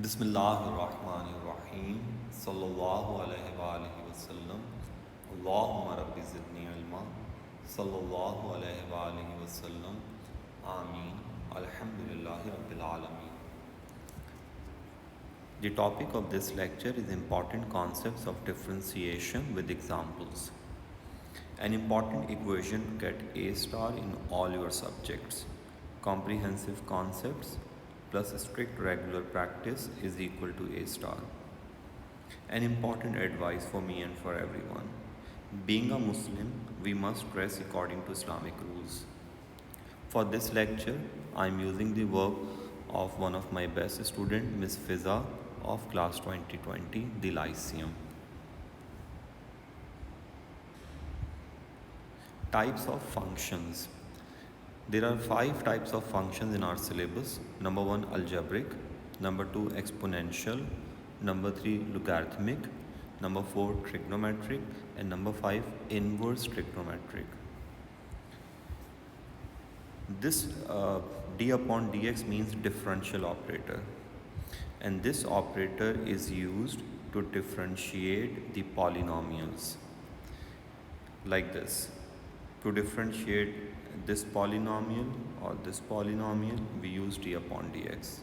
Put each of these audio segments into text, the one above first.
Bismillahirrahmanirrahim. Sallallahu alayhi wa alihi wa sallam. Allahumma rabbi zidni ilma. Sallallahu alayhi wa alihi wa sallam. Ameen. Alhamdulillahi rabbil alameen. The topic of this lecture is important concepts of differentiation with examples. An important equation to get A star in all your subjects. Comprehensive concepts plus strict regular practice is equal to A star. An important advice for me and for everyone. Being a Muslim, we must dress according to Islamic rules. For this lecture, I am using the work of one of my best student, Miss Fiza of class 2020, the Lyceum. Types of functions. There are 5 types of functions in our syllabus. Number 1, algebraic. Number 2, exponential. Number 3, logarithmic. Number 4, trigonometric. And number 5, inverse trigonometric. This d upon dx means differential operator. And this operator is used to differentiate the polynomials. Like this. To differentiate this polynomial or this polynomial, we use d upon dx.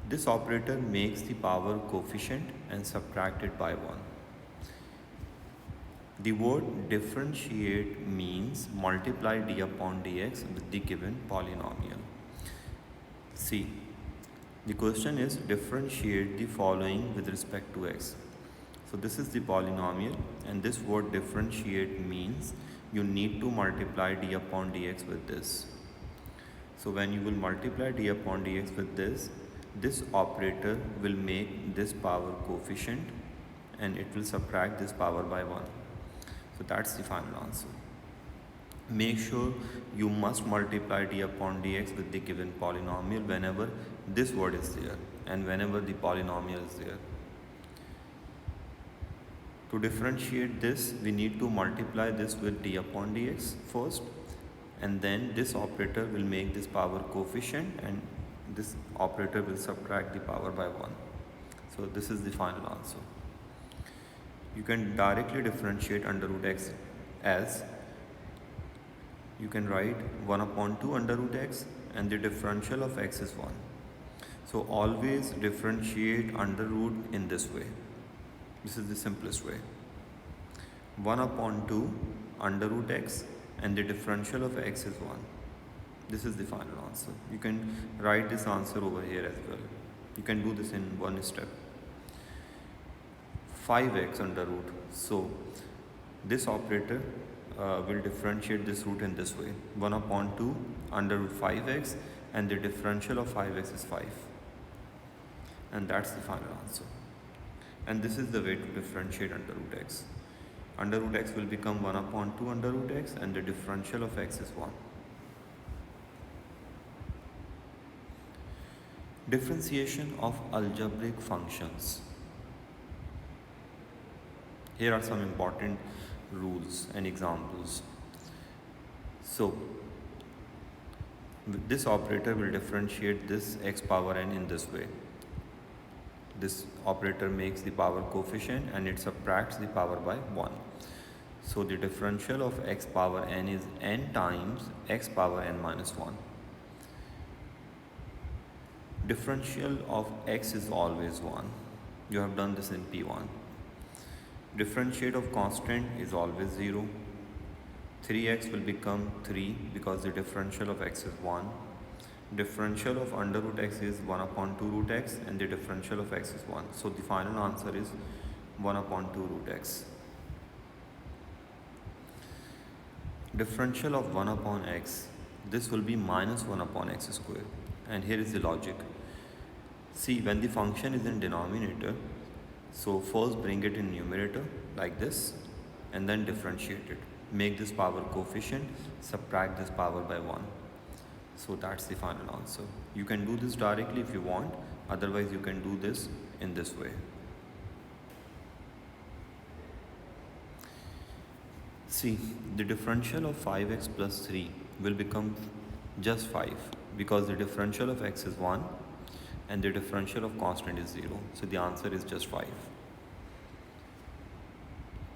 This operator makes the power coefficient and subtract it by 1. The word differentiate means multiply d upon dx with the given polynomial. See, the question is differentiate the following with respect to x. So this is the polynomial, and this word differentiate means you need to multiply d upon dx with this. So when you will multiply d upon dx with this operator will make this power coefficient and it will subtract this power by 1. So that's the final answer. Make sure you must multiply d upon dx with the given polynomial whenever this word is there and whenever the polynomial is there. To differentiate this, we need to multiply this with d upon dx first, and then this operator will make this power coefficient and this operator will subtract the power by 1. So this is the final answer. You can directly differentiate under root x as you can write 1 upon 2 under root x and the differential of x is 1. So always differentiate under root in this way. This is the simplest way. 1 upon 2 under root x and the differential of x is 1. This is the final answer. You can write this answer over here as well. You can do this in one step. 5x under root. So this operator will differentiate this root in this way. 1 upon 2 under root 5x and the differential of 5x is 5. And that's the final answer. And this is the way to differentiate under root x. Under root x will become 1 upon 2 under root x and the differential of x is 1. Differentiation of algebraic functions. Here are some important rules and examples. So, this operator will differentiate this x power n in this way. This operator makes the power coefficient and it subtracts the power by 1. So the differential of x power n is n times x power n minus 1. Differential of x is always 1. You have done this in P1. Differentiate of constant is always 0. 3x will become 3 because the differential of x is 1. Differential of under root x is 1 upon 2 root x and the differential of x is 1. So the final answer is 1 upon 2 root x. Differential of 1 upon x, this will be minus 1 upon x square. And here is the logic. See, when the function is in denominator, so first bring it in numerator like this and then differentiate it. Make this power coefficient, subtract this power by 1. So that's the final answer. You can do this directly if you want, otherwise you can do this in this way. See, the differential of 5x plus 3 will become just 5 because the differential of x is 1 and the differential of constant is 0. So the answer is just 5.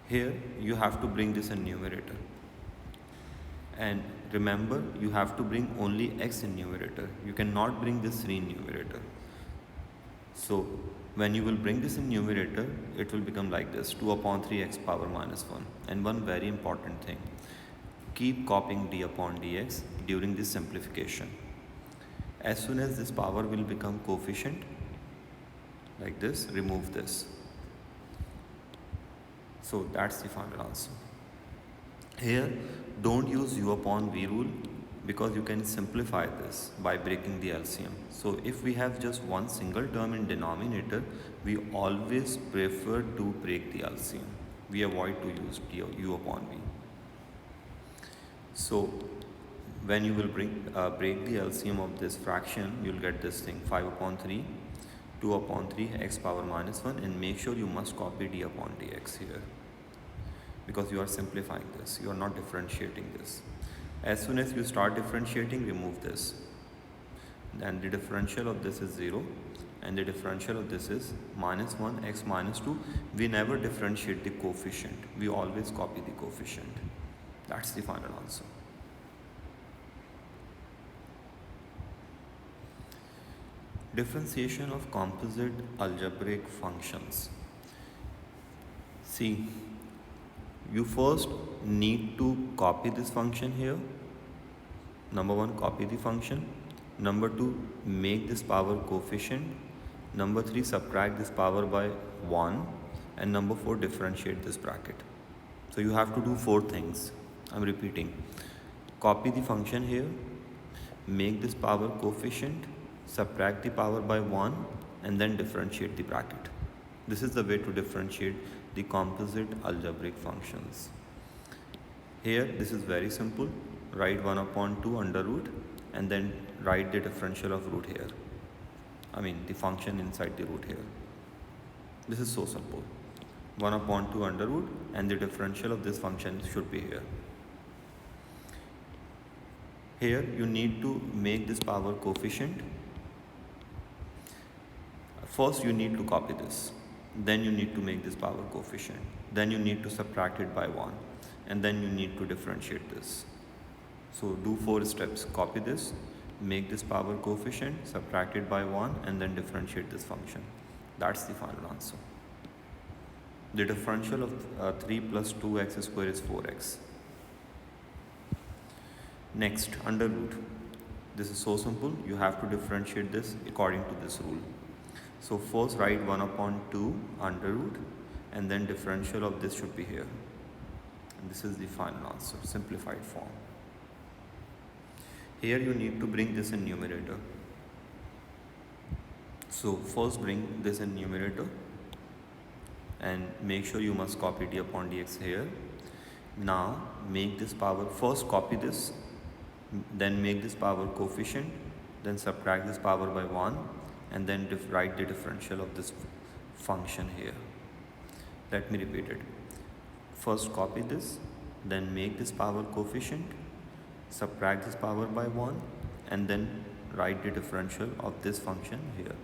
Here you have to bring this in numerator. And remember, you have to bring only x in numerator. You cannot bring this 3 in numerator. So when you will bring this in numerator, it will become like this, 2 upon 3 x power minus 1. And one very important thing, keep copying d upon dx during this simplification. As soon as this power will become coefficient, like this, remove this. So that's the final answer. Here, don't use u upon v rule because you can simplify this by breaking the LCM. So if we have just one single term in denominator, we always prefer to break the LCM. We avoid to use u upon v. So when you will break the LCM of this fraction, you'll get this thing, 5 upon 3, 2 upon 3 x power minus 1, and make sure you must copy d upon dx here, because you are simplifying this, you are not differentiating this. As soon as you start differentiating, remove this. Then the differential of this is 0, and the differential of this is minus 1 x minus 2. We never differentiate the coefficient, we always copy the coefficient. That's the final answer. Differentiation of composite algebraic functions. See, you first need to copy this function here. Number 1, copy the function. Number 2, make this power coefficient. Number 3, subtract this power by 1. And number 4, differentiate this bracket. So you have to do 4 things. I'm repeating. Copy the function here, make this power coefficient, subtract the power by 1, and then differentiate the bracket. This is the way to differentiate the composite algebraic functions. Here, this is very simple. Write 1 upon 2 under root, and then write the differential of root here. I mean the function inside the root here. This is so simple. 1 upon 2 under root, and the differential of this function should be here. Here you need to make this power coefficient. First you need to copy this, then you need to make this power coefficient, then you need to subtract it by 1, and then you need to differentiate this. So do 4 steps. Copy this, make this power coefficient, subtract it by 1, and then differentiate this function. That's the final answer. The differential of 3 plus 2x square is 4x. Next, under root. This is so simple. You have to differentiate this according to this rule. So first write 1 upon 2 under root, and then differential of this should be here. And this is the final answer, simplified form. Here you need to bring this in numerator. So first bring this in numerator, and make sure you must copy d upon dx here. Now make this power, first copy this, then make this power coefficient, then subtract this power by 1, and then write the differential of this function here. Let me repeat it. First copy this, then make this power coefficient, subtract this power by 1, and then write the differential of this function here.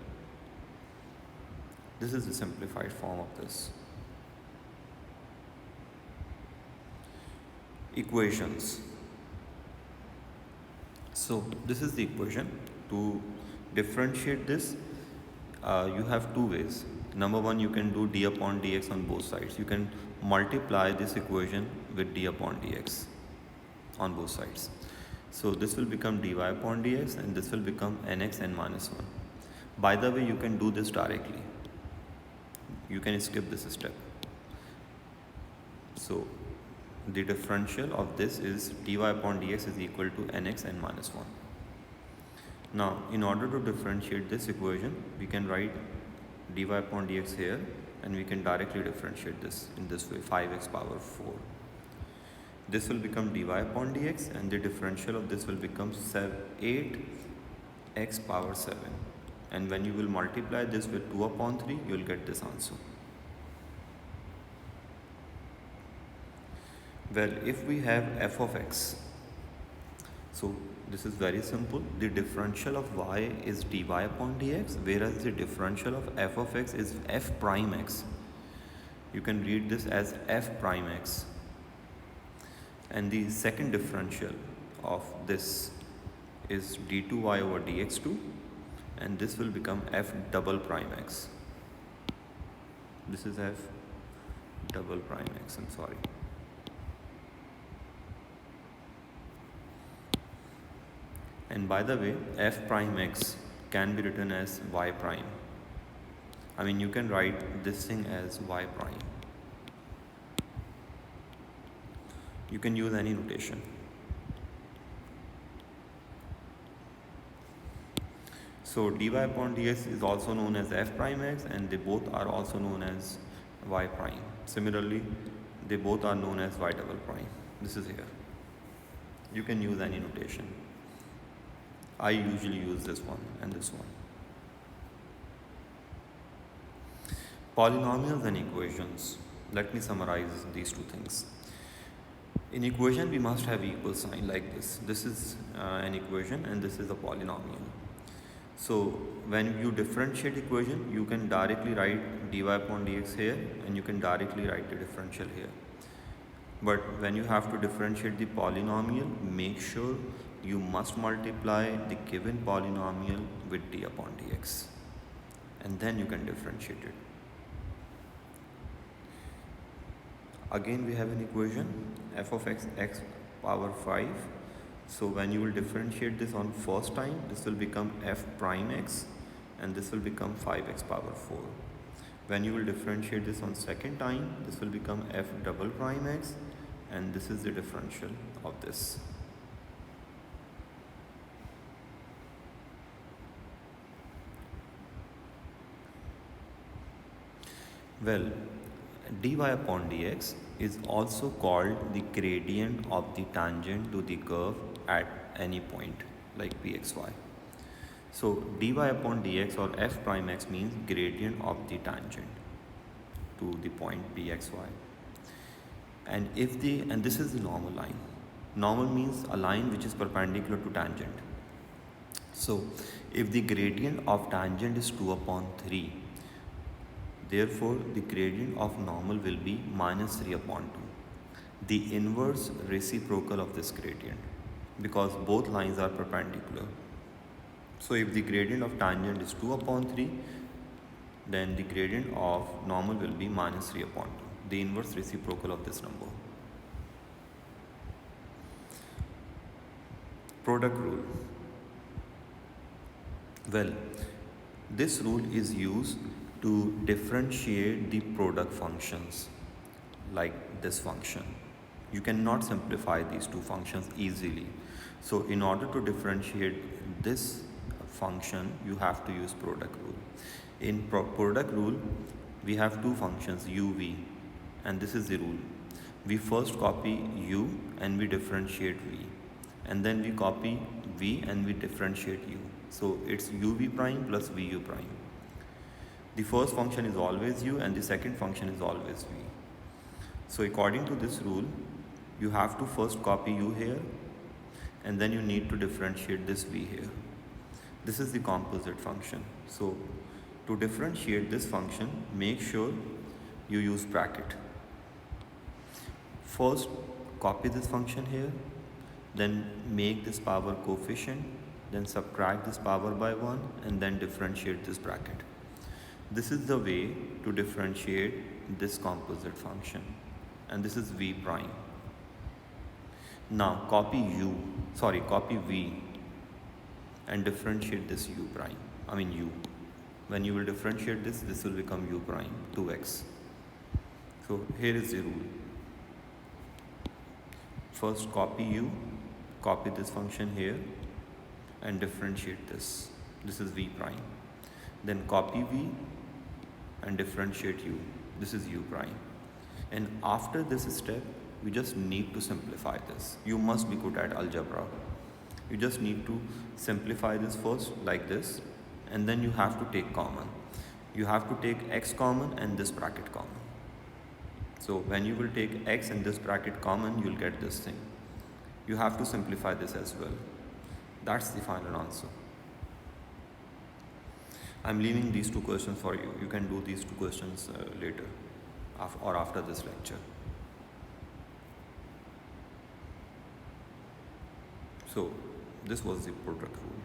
This is the simplified form of this. Equations. So this is the equation. To differentiate this, you have 2 ways. Number 1, you can do d upon dx on both sides. You can multiply this equation with d upon dx on both sides. So this will become dy upon dx, and this will become nx n minus 1. By the way, you can do this directly. You can skip this step. So the differential of this is dy upon dx is equal to nx n minus 1. Now, in order to differentiate this equation, we can write dy upon dx here, and we can directly differentiate this in this way, 5x power 4. This will become dy upon dx, and the differential of this will become 8x power 7. And when you will multiply this with 2 upon 3, you will get this answer. Well, if we have f of x, So this is very simple. The differential of y is dy upon dx, whereas the differential of f of x is f prime x. You can read this as f prime x. And the second differential of this is d2y over dx2, and this will become f double prime x. This is f double prime x, I'm sorry. And by the way, f prime x can be written as y prime. I mean, you can write this thing as y prime. You can use any notation. So dy upon dx is also known as f prime x, and they both are also known as y prime. Similarly, they both are known as y double prime. This is here. You can use any notation. I usually use this one and this one. Polynomials and equations. Let me summarize these two things. In equation, we must have equal sign like this. This is an equation and this is a polynomial. So when you differentiate equation, you can directly write dy upon dx here, and you can directly write the differential here. But when you have to differentiate the polynomial, make sure you must multiply the given polynomial with d upon dx, and then you can differentiate it. Again, we have an equation f of x, x power 5. So when you will differentiate this on first time, this will become f prime x, and this will become 5x power 4. When you will differentiate this on second time, this will become f double prime x, and this is the differential of this. Well, dy upon dx is also called the gradient of the tangent to the curve at any point like pxy. So dy upon dx or f prime x means gradient of the tangent to the point pxy. And this is the normal line. Normal means a line which is perpendicular to tangent. So if the gradient of tangent is 2 upon 3, therefore the gradient of normal will be minus 3 upon 2, the inverse reciprocal of this gradient, because both lines are perpendicular. So if the gradient of tangent is 2 upon 3, then the gradient of normal will be minus 3 upon 2, the inverse reciprocal of this number. Product rule. Well, this rule is used to differentiate the product functions like this function. You cannot simplify these two functions easily. So in order to differentiate this function, you have to use product rule. In product rule, we have two functions, u, v, and this is the rule. We first copy u and we differentiate v, and then we copy v and we differentiate u. So it's uv prime plus vu prime. The first function is always u and the second function is always v. So according to this rule, you have to first copy u here, and then you need to differentiate this v here. This is the composite function. So to differentiate this function, make sure you use bracket. First copy this function here, then make this power coefficient, then subtract this power by 1, and then differentiate this bracket. This is the way to differentiate this composite function, and this is v prime. Now copy v and differentiate this u prime, u. When you will differentiate this, this will become u prime, 2x. So here is the rule. First copy u, copy this function here, and differentiate this. This is v prime. Then copy v and differentiate u. This is u prime. And after this step, you just need to simplify this. You must be good at algebra. You just need to simplify this first like this, and then you have to take common. You have to take x common and this bracket common. So when you will take x and this bracket common, you'll get this thing. you have to simplify this as well. That's the final answer. I'm leaving these two questions for you. You can do these two questions later or after this lecture. So this was the product rule.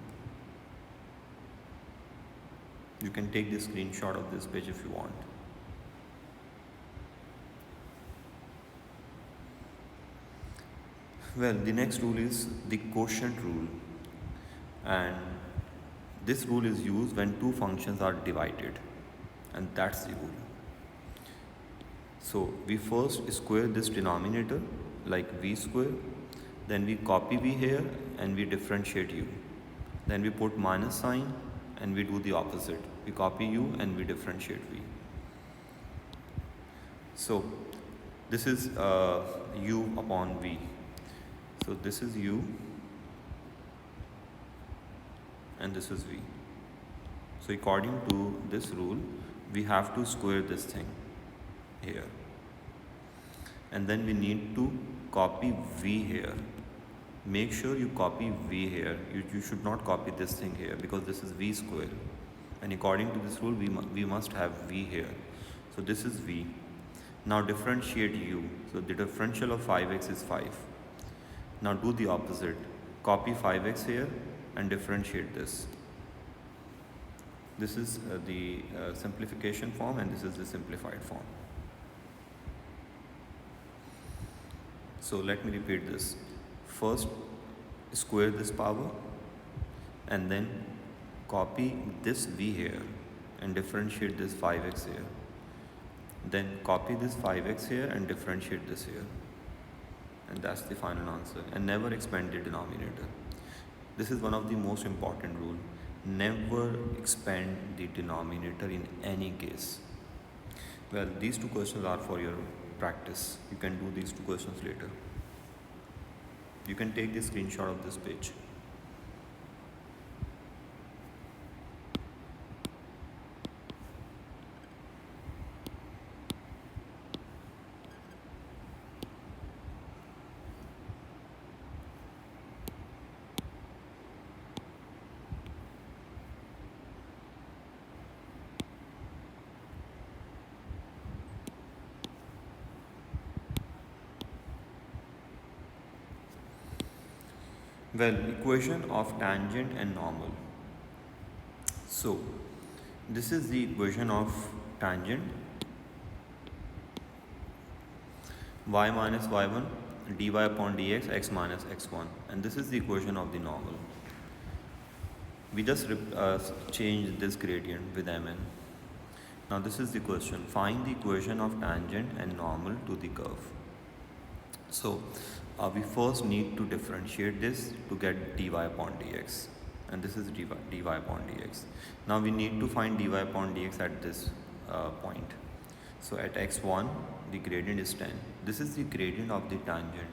You can take the screenshot of this page if you want. Well, the next rule is the quotient rule, and this rule is used when two functions are divided, and that's the rule. So we first square this denominator like v square, then we copy v here and we differentiate u. Then we put minus sign and we do the opposite. We copy u and we differentiate v. So this is u upon v. So this is u and this is v. So according to this rule, we have to square this thing here. And then we need to copy v here. Make sure you copy v here. You should not copy this thing here because this is v square. And according to this rule, we must have v here. So this is v. Now differentiate u. So the differential of 5x is 5. Now do the opposite. Copy 5x here and differentiate this. This is the simplification form and this is the simplified form. So let me repeat this. First, square this power and then copy this v here and differentiate this 5x here. Then copy this 5x here and differentiate this here. And that's the final answer. And never expand the denominator. This is one of the most important rules. Never expand the denominator in any case. Well, these two questions are for your practice. You can do these two questions later. You can take the screenshot of this page. Well, equation of tangent and normal. So, this is the equation of tangent. Y minus y1 dy upon dx x minus x1. And this is the equation of the normal. We just change this gradient with mn. Now this is the question. Find the equation of tangent and normal to the curve. So, we first need to differentiate this to get dy upon dx, and this is dy upon dx. Now we need to find dy upon dx at this point. So at x1 the gradient is 10. This is the gradient of the tangent.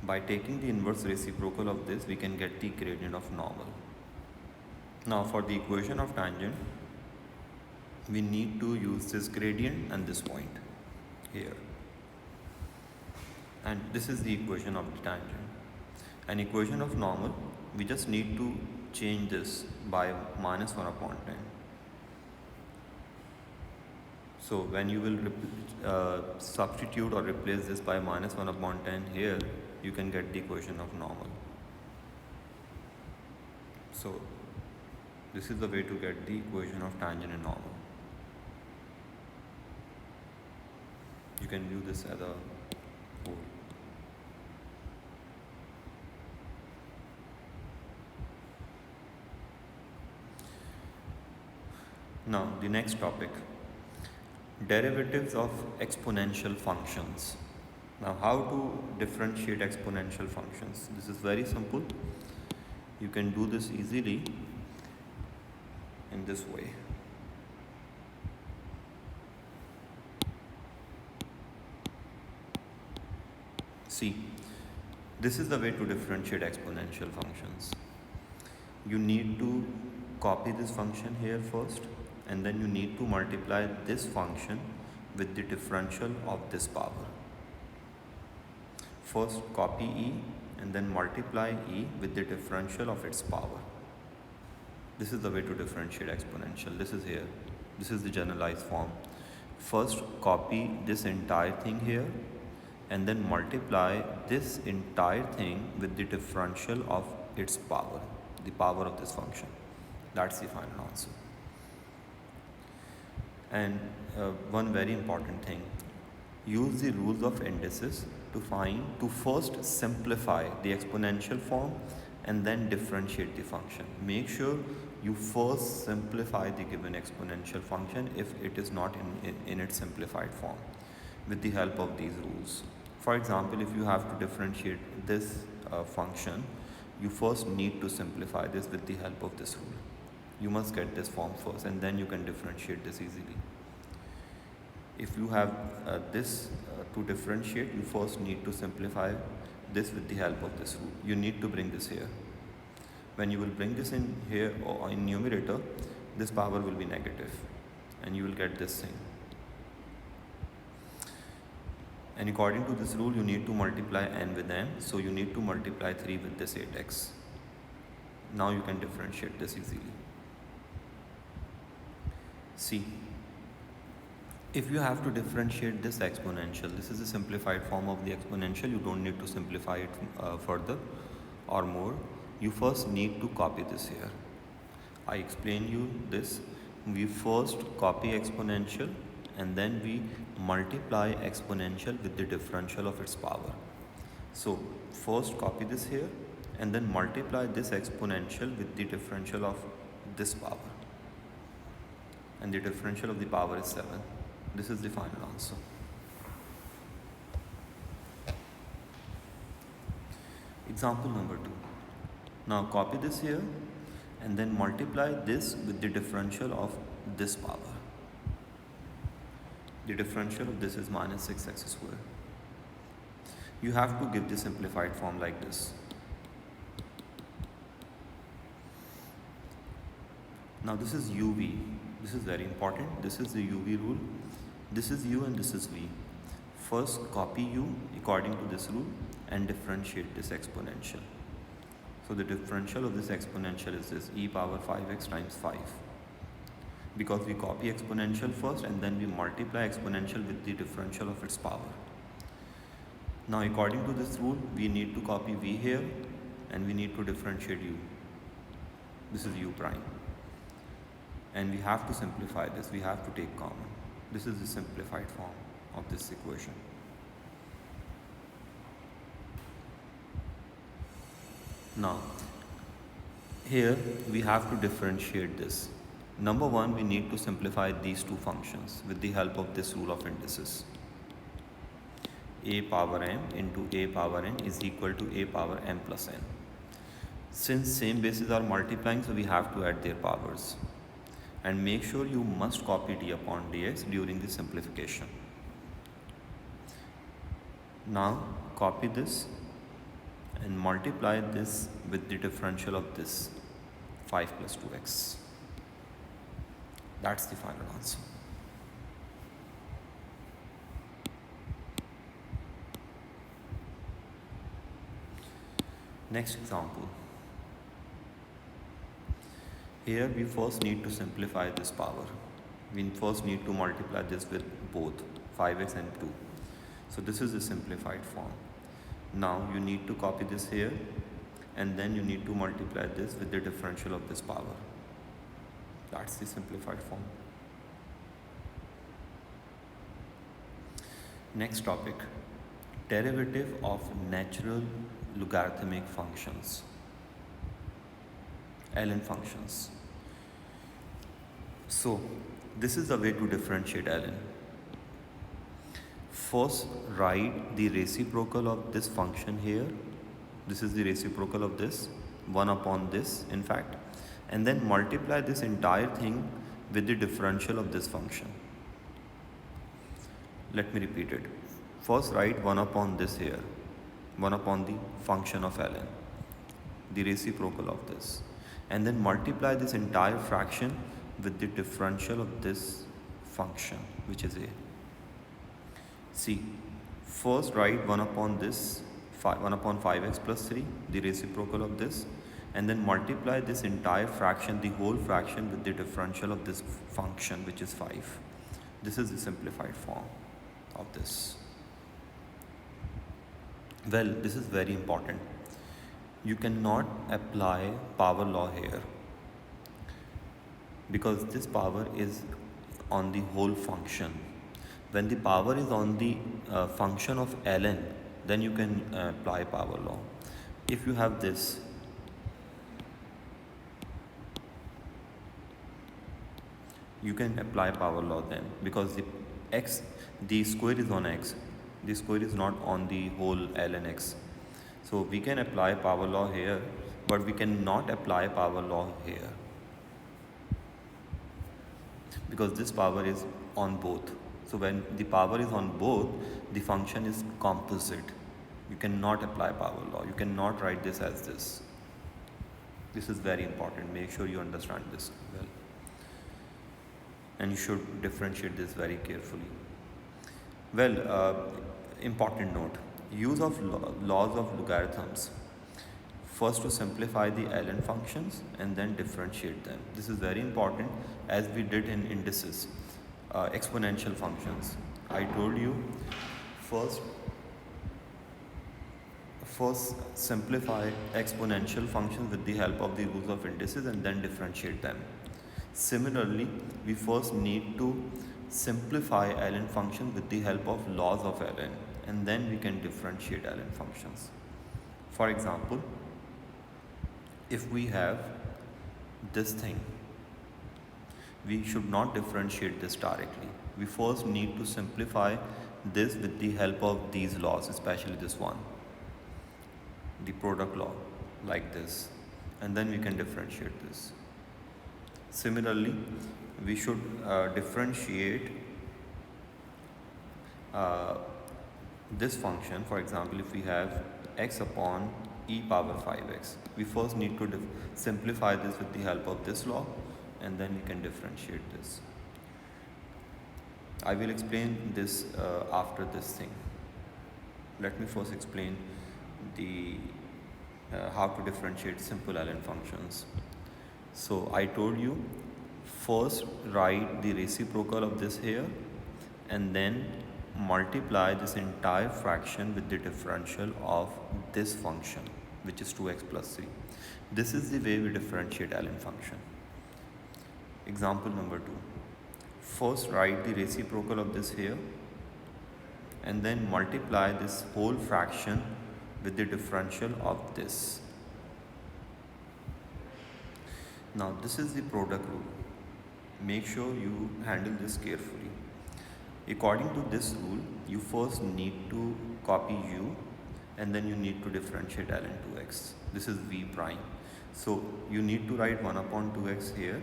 By taking the inverse reciprocal of this, we can get the gradient of normal. Now for the equation of tangent, we need to use this gradient and this point here. And this is the equation of the tangent. An equation of normal, we just need to change this by minus 1 upon 10. So when you will substitute or replace this by minus 1 upon 10 here, you can get the equation of normal. So this is the way to get the equation of tangent and normal. You can view this as a whole. Now the next topic, derivatives of exponential functions. Now how to differentiate exponential functions? This is very simple. You can do this easily in this way. See, this is the way to differentiate exponential functions. You need to copy this function here first, and then you need to multiply this function with the differential of this power. First copy e and then multiply e with the differential of its power. This is the way to differentiate exponential. This is here. This is the generalized form. First copy this entire thing here and then multiply this entire thing with the differential of its power, the power of this function. That's the final answer. And one very important thing, use the rules of indices to first simplify the exponential form and then differentiate the function. Make sure you first simplify the given exponential function if it is not in its simplified form with the help of these rules. For example, if you have to differentiate this function, you first need to simplify this with the help of this rule. You must get this form first and then you can differentiate this easily. If you have this to differentiate, you first need to simplify this with the help of this rule. You need to bring this here. When you will bring this in here or in numerator, this power will be negative and you will get this thing. And according to this rule, you need to multiply n with n, so you need to multiply 3 with this 8x. Now you can differentiate this easily. See, if you have to differentiate this exponential, this is a simplified form of the exponential, you don't need to simplify it further or more. You first need to copy this here. I explained you this. We first copy exponential and then we multiply exponential with the differential of its power. So first copy this here and then multiply this exponential with the differential of this power. And the differential of the power is 7. This is the final answer. Example number 2. Now copy this here and then multiply this with the differential of this power. The differential of this is minus 6x squared. You have to give the simplified form like this. Now this is uv. This is very important. This is the uv rule. This is u and this is v. First copy u according to this rule and differentiate this exponential. So the differential of this exponential is this e power 5x times 5. Because we copy exponential first and then we multiply exponential with the differential of its power. Now according to this rule, we need to copy v here and we need to differentiate u. This is u prime. And we have to simplify this, we have to take common. This is the simplified form of this equation. Now, here we have to differentiate this. Number one, we need to simplify these two functions with the help of this rule of indices. A power m into a power n is equal to a power m plus n. Since same bases are multiplying, so we have to add their powers. And make sure you must copy d upon dx during the simplification. Now copy this and multiply this with the differential of this 5 plus 2x. That's the final answer. Next example. Here we first need to simplify this power. We first need to multiply this with both 5x and 2. So this is the simplified form. Now you need to copy this here and then you need to multiply this with the differential of this power. That's the simplified form. Next topic, derivative of natural logarithmic functions, ln functions. So this is the way to differentiate ln. First write the reciprocal of this function here. This is the reciprocal of this, 1 upon this in fact, and then multiply this entire thing with the differential of this function. Let me repeat it. First write 1 upon this here, 1 upon the function of ln, the reciprocal of this, and then multiply this entire fraction with the differential of this function, which is a. See, first write 1 upon this 1 upon 5x plus 3, the reciprocal of this, and then multiply this entire fraction, the whole fraction, with the differential of this function, which is 5. This is the simplified form of this. Well, this is very important. You cannot apply power law here because this power is on the whole function. When the power is on the function of ln, then you can apply power law. If you have this, you can apply power law then, because the square is on x, the square is not on the whole ln x. So we can apply power law here, but we cannot apply power law here because this power is on both. So when the power is on both, the function is composite. You cannot apply power law. You cannot write this as this. This is very important. Make sure you understand this well. And you should differentiate this very carefully. Well, important note. Use of laws of logarithms. First to simplify the ln functions and then differentiate them. This is very important, as we did in indices, exponential functions. I told you first simplify exponential functions with the help of the rules of indices and then differentiate them. Similarly, we first need to simplify ln function with the help of laws of ln, and then we can differentiate ln functions. For example, if we have this thing, we should not differentiate this directly. We first need to simplify this with the help of these laws, especially this one, the product law, like this, and then we can differentiate this. Similarly, we should differentiate this function. For example, if we have x upon e power 5x, we first need to simplify this with the help of this law, and then we can differentiate this. I will explain this after this thing. Let me first explain the how to differentiate simple ln functions. So I told you, first write the reciprocal of this here, and then multiply this entire fraction with the differential of this function, which is 2x plus 3. This is the way we differentiate ln function. Example number 2. First write the reciprocal of this here, and then multiply this whole fraction with the differential of this. Now this is the product rule. Make sure you handle this carefully. According to this rule, you first need to copy u, and then you need to differentiate ln 2x. This is v prime. So you need to write 1 upon 2x here,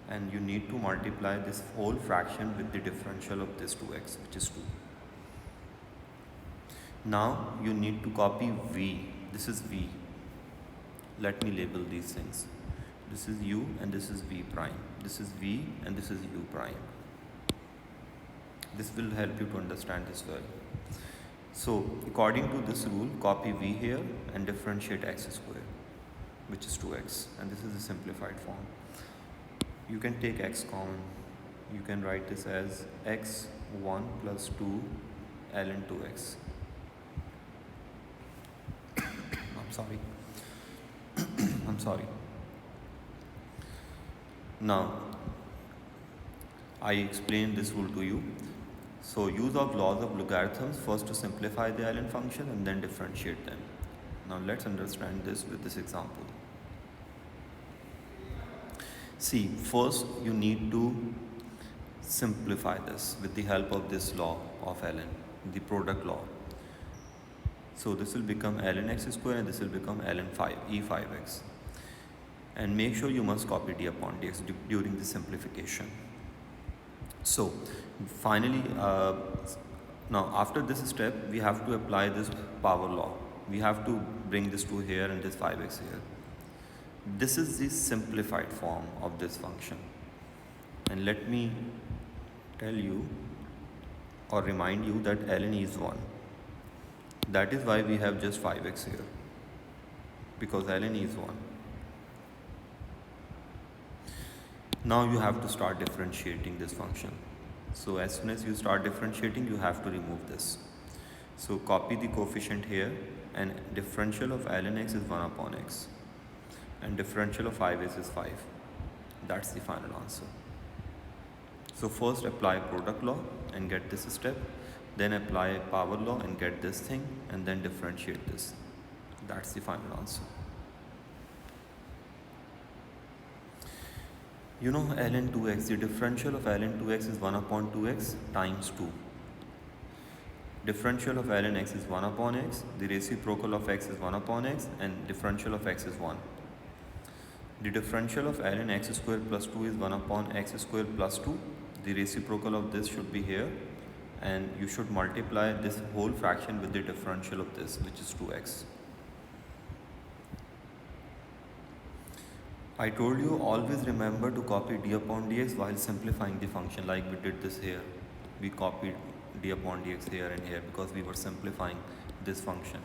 and you need to multiply this whole fraction with the differential of this 2x, which is 2. Now you need to copy v. This is v. Let me label these things. This is u and this is v prime. This is v and this is u prime. This will help you to understand this well. So according to this rule, copy v here and differentiate x square, which is 2x, and this is the simplified form. You can take x common. You can write this as x1 plus 2 ln 2x. I'm sorry. Now, I explained this rule to you. So, use of laws of logarithms, first to simplify the ln function and then differentiate them. Now, let's understand this with this example. See, first you need to simplify this with the help of this law of ln, the product law. So this will become ln x square and this will become ln e5x. And make sure you must copy d upon dx during the simplification. So finally, now after this step, we have to apply this power law. We have to bring this 2 here and this 5x here. This is the simplified form of this function. And let me tell you or remind you that ln is 1. That is why we have just 5x here, because ln e is 1. Now you have to start differentiating this function. So as soon as you start differentiating, you have to remove this. So copy the coefficient here, and differential of ln x is 1 upon x, and differential of 5x is 5. That's the final answer. So first apply product law and get this step, then apply power law and get this thing, and then differentiate this. That's the final answer. You know ln 2x, the differential of ln 2x is 1 upon 2x times 2. Differential of ln x is 1 upon x, the reciprocal of x is 1 upon x, and differential of x is 1. The differential of ln x square plus 2 is 1 upon x square plus 2. The reciprocal of this should be here, and you should multiply this whole fraction with the differential of this, which is 2x. I told you always remember to copy d upon dx while simplifying the function, like we did this here. We copied d upon dx here and here because we were simplifying this function.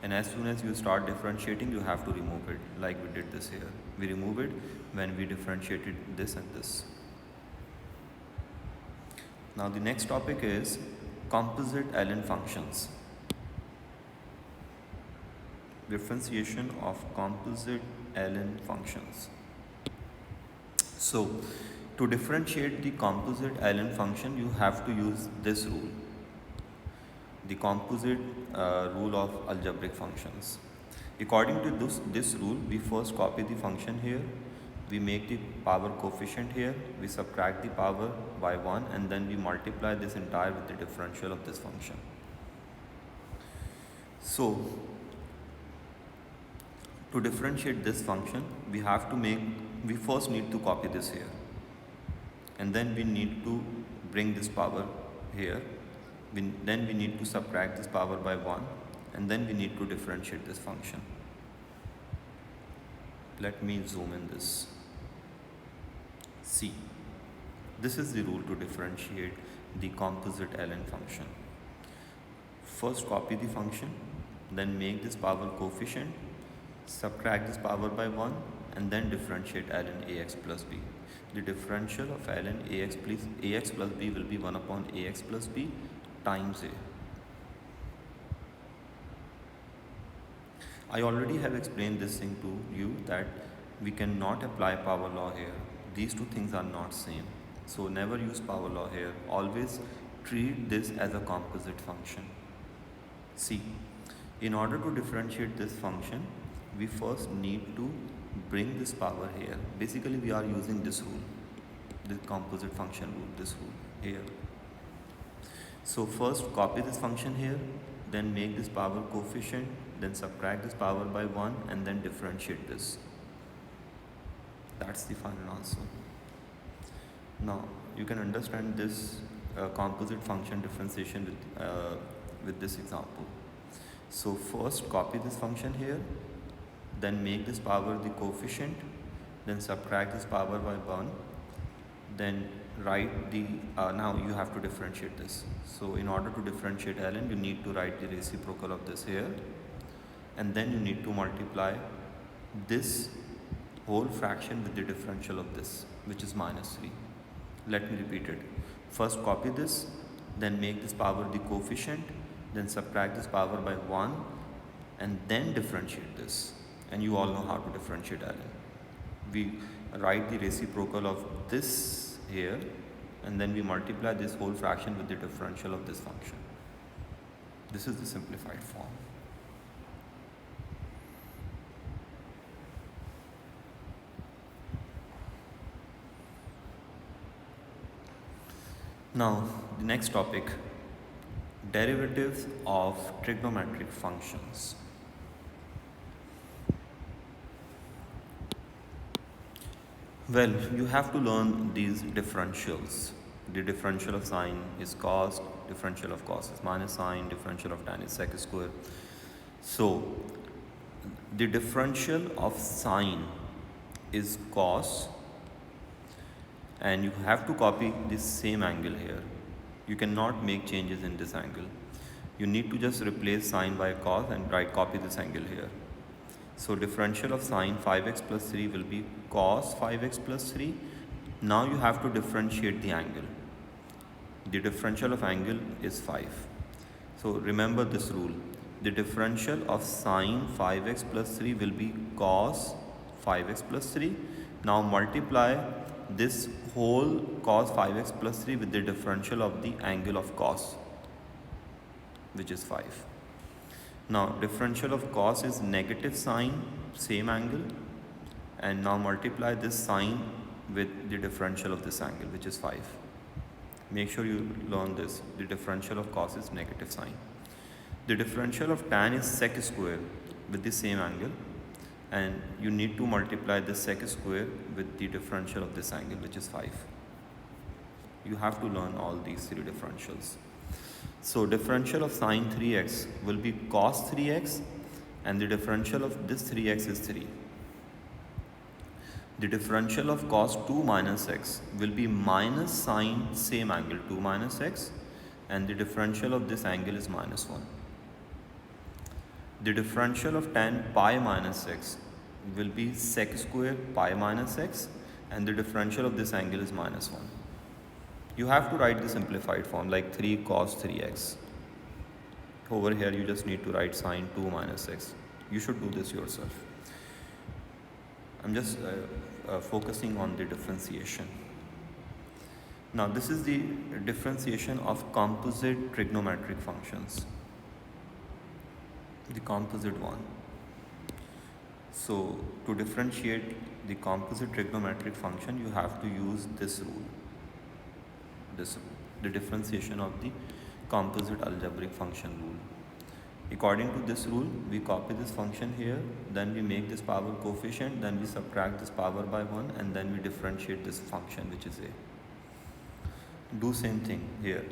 And as soon as you start differentiating, you have to remove it, like we did this here. We remove it when we differentiated this and this. Now the next topic is composite ln functions. Differentiation of composite ln functions. So to differentiate the composite ln function, you have to use this rule, the composite rule of algebraic functions. According to this rule, we first copy the function here, we make the power coefficient here, we subtract the power by 1, and then we multiply this entire with the differential of this function. So to differentiate this function, we first need to copy this here, and then we need to bring this power here, then we need to subtract this power by 1, and then we need to differentiate this function. Let me zoom in this. See, this is the rule to differentiate the composite ln function. First copy the function, then make this power coefficient, subtract this power by 1, and then differentiate ln ax plus b. The differential of ln ax plus b will be 1 upon ax plus b times a. I already have explained this thing to you that we cannot apply power law here. These two things are not same. So never use power law here. Always treat this as a composite function. See, in order to differentiate this function, we first need to bring this power here. Basically, we are using this rule, the composite function rule, this rule here. So first copy this function here, then make this power coefficient, then subtract this power by 1, and then differentiate this. That's the final answer. Now you can understand this composite function differentiation with this example. So first copy this function here, then make this power the coefficient, then subtract this power by 1, then write the now you have to differentiate this. So in order to differentiate ln, you need to write the reciprocal of this here, and then you need to multiply this whole fraction with the differential of this, which is minus 3. Let me repeat it. First copy this, then make this power the coefficient, then subtract this power by 1, and then differentiate this. And you all know how to differentiate ln. We write the reciprocal of this here, and then we multiply this whole fraction with the differential of this function. This is the simplified form. Now the next topic, derivatives of trigonometric functions. Well, you have to learn these differentials. The differential of sine is cos, differential of cos is minus sine, differential of tan is sec square. So the differential of sine is cos, and you have to copy this same angle here. You cannot make changes in this angle. You need to just replace sine by cos and copy this angle here. So differential of sine 5x plus 3 will be cos 5x plus 3. Now you have to differentiate the angle. The differential of angle is 5. So remember this rule. The differential of sine 5x plus 3 will be cos 5x plus 3. Now multiply this whole cos 5x plus 3 with the differential of the angle of cos, which is 5. Now differential of cos is negative sine, same angle, and now multiply this sine with the differential of this angle, which is 5. Make sure you learn this. The differential of cos is negative sine. The differential of tan is sec square with the same angle, and you need to multiply this sec square with the differential of this angle, which is 5. You have to learn all these three differentials. So differential of sine 3x will be cos 3x, and the differential of this 3x is 3. The differential of cos 2 minus x will be minus sine same angle 2 minus x, and the differential of this angle is minus 1. The differential of tan pi minus x will be sec square pi minus x, and the differential of this angle is minus 1. You have to write the simplified form like 3 cos 3x. Over here you just need to write sine 2 minus x. You should do this yourself. I'm just focusing on the differentiation. Now this is the differentiation of composite trigonometric functions, the composite one. So to differentiate the composite trigonometric function, you have to use this rule. The differentiation of the composite algebraic function rule. According to this rule, we copy this function here, then we make this power coefficient, then we subtract this power by 1, and then we differentiate this function, which is a. Do same thing here.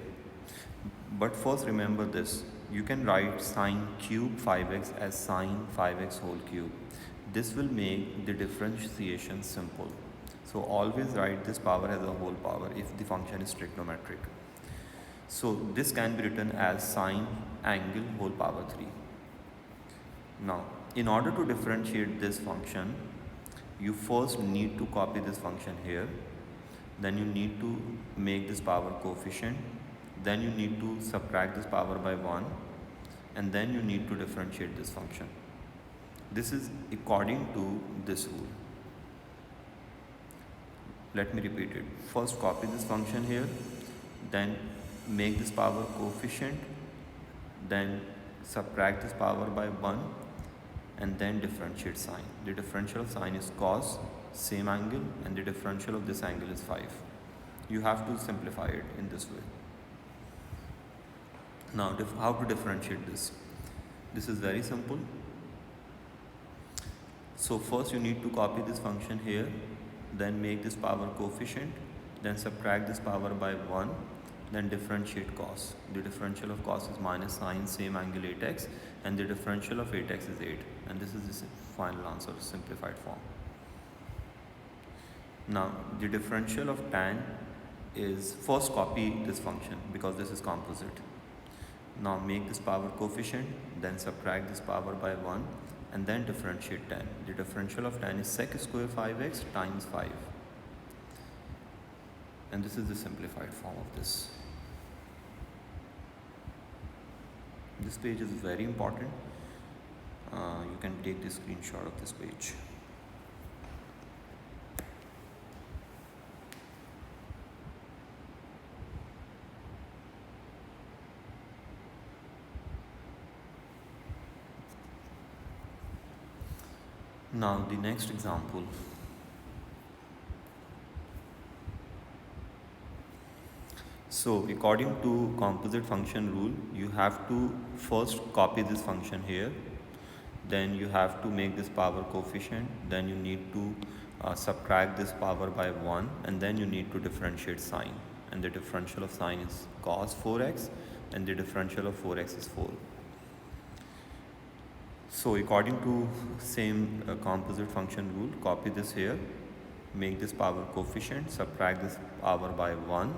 But first remember this. You can write sine cube 5x as sine 5x whole cube. This will make the differentiation simple. So always write this power as a whole power if the function is trigonometric. So this can be written as sine angle whole power 3. Now, in order to differentiate this function, you first need to copy this function here. Then you need to make this power coefficient. Then you need to subtract this power by 1. And then you need to differentiate this function. This is according to this rule. Let me repeat it. First copy this function here, then make this power coefficient, then subtract this power by 1, and then differentiate sine. The differential of sine is cos, same angle, and the differential of this angle is 5. You have to simplify it in this way. Now how to differentiate this? This is very simple. So first you need to copy this function here, then make this power coefficient, then subtract this power by 1, then differentiate cos. The differential of cos is minus sine same angle 8x, and the differential of 8x is 8, and this is the final answer, simplified form. Now the differential of tan is, first copy this function because this is composite. Now make this power coefficient, then subtract this power by 1, and then differentiate tan. The differential of tan is sec square 5x times 5. And this is the simplified form of this. This page is very important. You can take the screenshot of this page. Now the next example. So according to composite function rule, you have to first copy this function here, then you have to make this power coefficient, then you need to subtract this power by 1, and then you need to differentiate sine, and the differential of sine is cos 4x, and the differential of 4x is 4. So according to same composite function rule, copy this here, make this power coefficient, subtract this power by 1,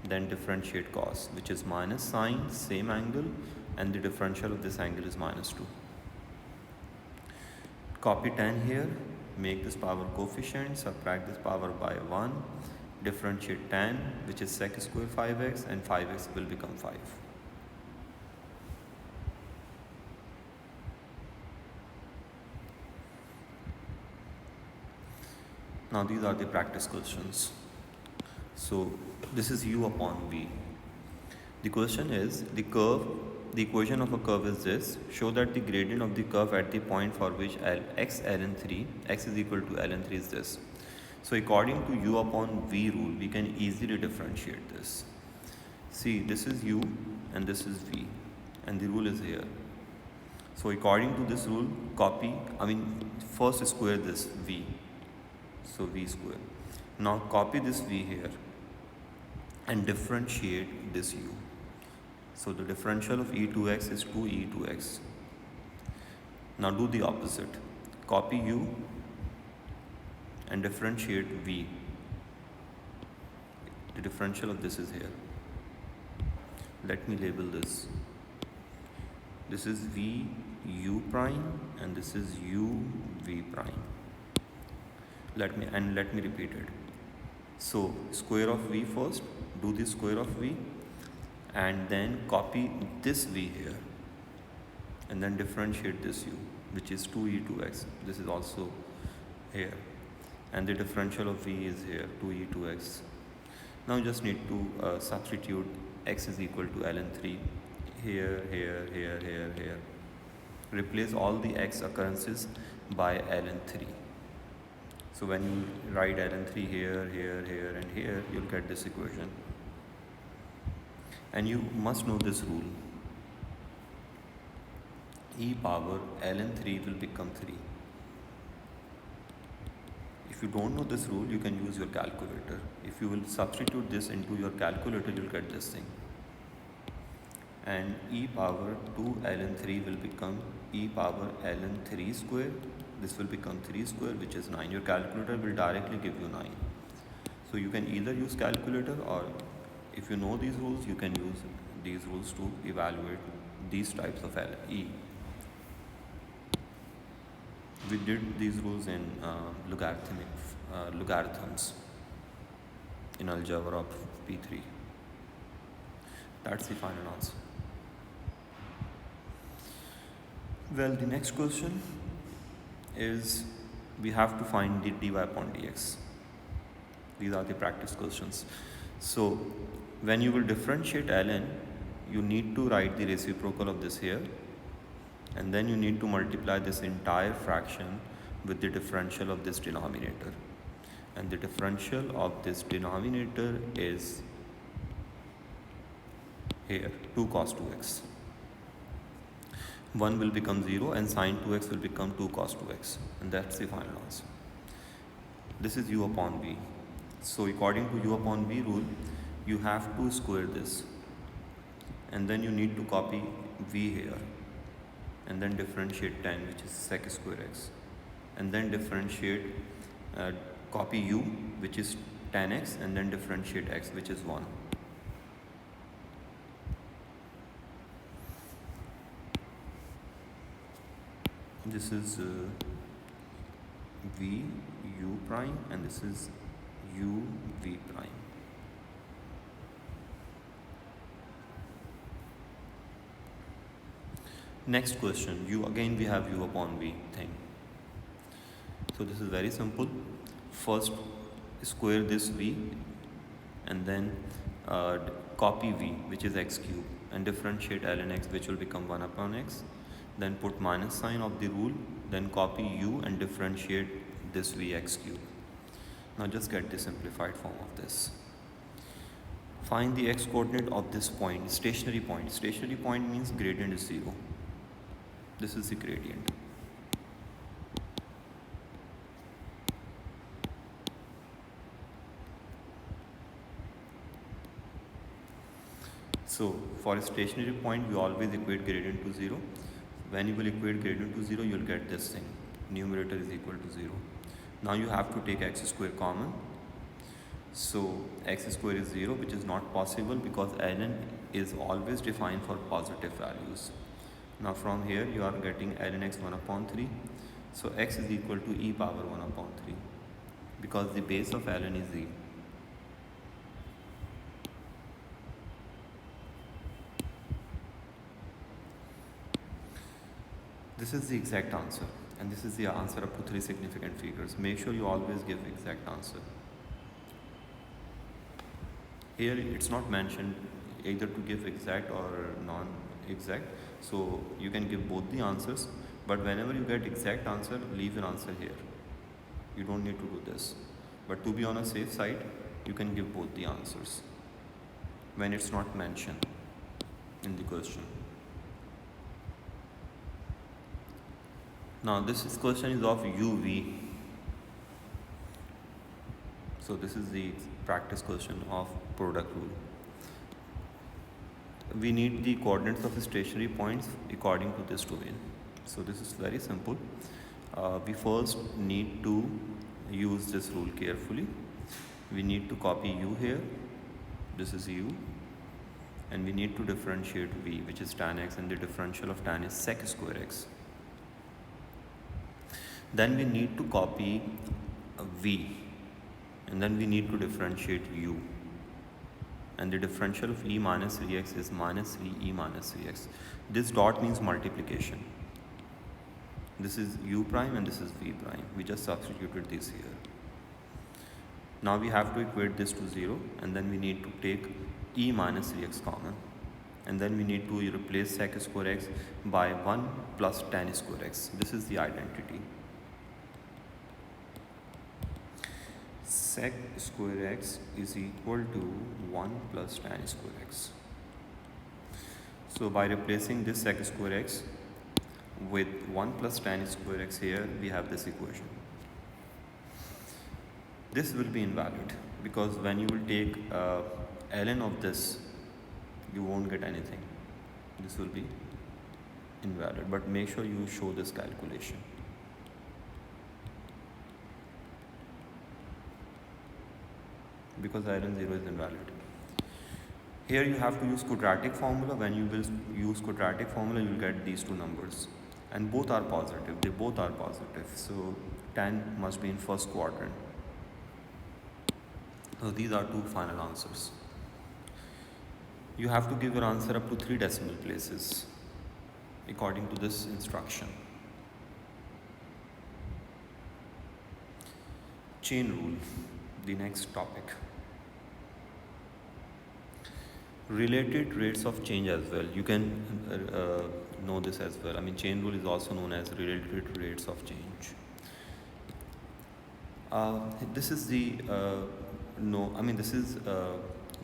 then differentiate cos, which is minus sine same angle and the differential of this angle is -2. Copy tan here, make this power coefficient, subtract this power by 1, differentiate tan, which is sec square 5x, and 5x will become 5. Now these are the practice questions. So this is u upon v. The question is, the equation of a curve is this. Show that the gradient of the curve at the point for which x is equal to ln3 is this. So according to u upon v rule, we can easily differentiate this. See, this is u and this is v, and the rule is here. So according to this rule, first square this v. So v square. Now copy this v here and differentiate this u. So the differential of e2x is 2e2x. Now do the opposite. Copy u and differentiate v. The differential of this is here. Let me label this. This is v u prime and this is u v prime. Let me repeat it. So square of v first, do the square of v, and then copy this v here, and then differentiate this u, which is 2e2x. This is also here, and the differential of v is here, 2e2x. Now you just need to substitute x is equal to ln3 here, here, here, here, here. Replace all the x occurrences by ln3. So when you write ln3 here, here, here, and here, you'll get this equation. And you must know this rule. E power ln3 will become 3. If you don't know this rule, you can use your calculator. If you will substitute this into your calculator, you'll get this thing. And e power 2 ln3 will become e power ln3 square. This will become 3 square, which is 9. Your calculator will directly give you 9. So you can either use calculator, or if you know these rules, you can use these rules to evaluate these types of e. We did these rules in logarithms in algebra of P3. That's the final answer. Well, the next question is, we have to find the dy upon dx. These are the practice questions. So when you will differentiate ln, you need to write the reciprocal of this here, and then you need to multiply this entire fraction with the differential of this denominator, and the differential of this denominator is here, 2 cos 2x. 1 will become 0 and sine 2x will become 2 cos 2x, and that's the final answer. This is u upon v. So according to u upon v rule, you have to square this, and then you need to copy v here, and then differentiate tan, which is sec square x, and then differentiate, copy u, which is tan x, and then differentiate x, which is 1. This is v u prime, and this is u v prime. Next question, we have u upon v thing. So this is very simple. First square this v, and then copy v, which is x cube, and differentiate ln x, which will become 1 upon x. Then put minus sign of the rule, then copy u and differentiate this vx cube. Now just get the simplified form of this. Find the x coordinate of this point, stationary point. Stationary point means gradient is 0. This is the gradient. So for a stationary point, we always equate gradient to 0. When you will equate gradient to 0, you will get this thing. Numerator is equal to 0. Now you have to take x square common. So x square is 0, which is not possible because ln is always defined for positive values. Now from here you are getting ln x 1 upon 3. So x is equal to e power 1 upon 3 because the base of ln is e. This is the exact answer, and this is the answer up to 3 significant figures. Make sure you always give exact answer. Here it's not mentioned either to give exact or non-exact, so you can give both the answers, but whenever you get exact answer, leave your answer here. You don't need to do this, but to be on a safe side, you can give both the answers when it's not mentioned in the question. Now this question is of UV. So this is the practice question of product rule. We need the coordinates of stationary points according to this domain. So this is very simple. We first need to use this rule carefully. We need to copy u here. This is u. And we need to differentiate v, which is tan x, and the differential of tan is sec square x. Then we need to copy v, and then we need to differentiate u, and the differential of e minus 3x is minus 3e minus 3x. This dot means multiplication. This is u prime and this is v prime. We just substituted this here. Now we have to equate this to 0, and then we need to take e minus 3x common, and then we need to replace sec square x by 1 plus tan square x. This is the identity. Sec square x is equal to 1 plus tan square x. So by replacing this sec square x with 1 plus tan square x here, we have this equation. This will be invalid because when you will take ln of this, you won't get anything. This will be invalid, but make sure you show this calculation. Because ln 0 is invalid. Here you have to use quadratic formula. When you will use quadratic formula, you will get these two numbers, and both are positive. They both are positive. So tan must be in first quadrant. So these are two final answers. You have to give your answer up to 3 decimal places according to this instruction. Chain rule, the next topic. Related rates of change as well. You can know this as well. I mean, chain rule is also known as related rates of change. This is the this is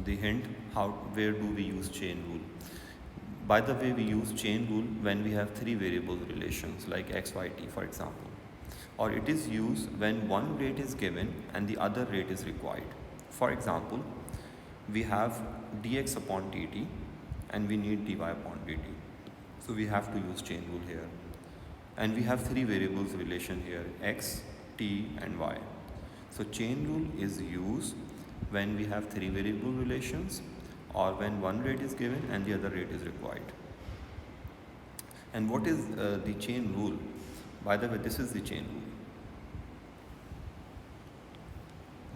the hint where do we use chain rule. By the way, we use chain rule when we have 3 variable relations like x, y, t, for example, or it is used when one rate is given and the other rate is required. For example, we have dx upon dt and we need dy upon dt. So we have to use chain rule here. And we have 3 variables relation here, x, t and y. So chain rule is used when we have 3 variable relations or when one rate is given and the other rate is required. And what is the chain rule? By the way, this is the chain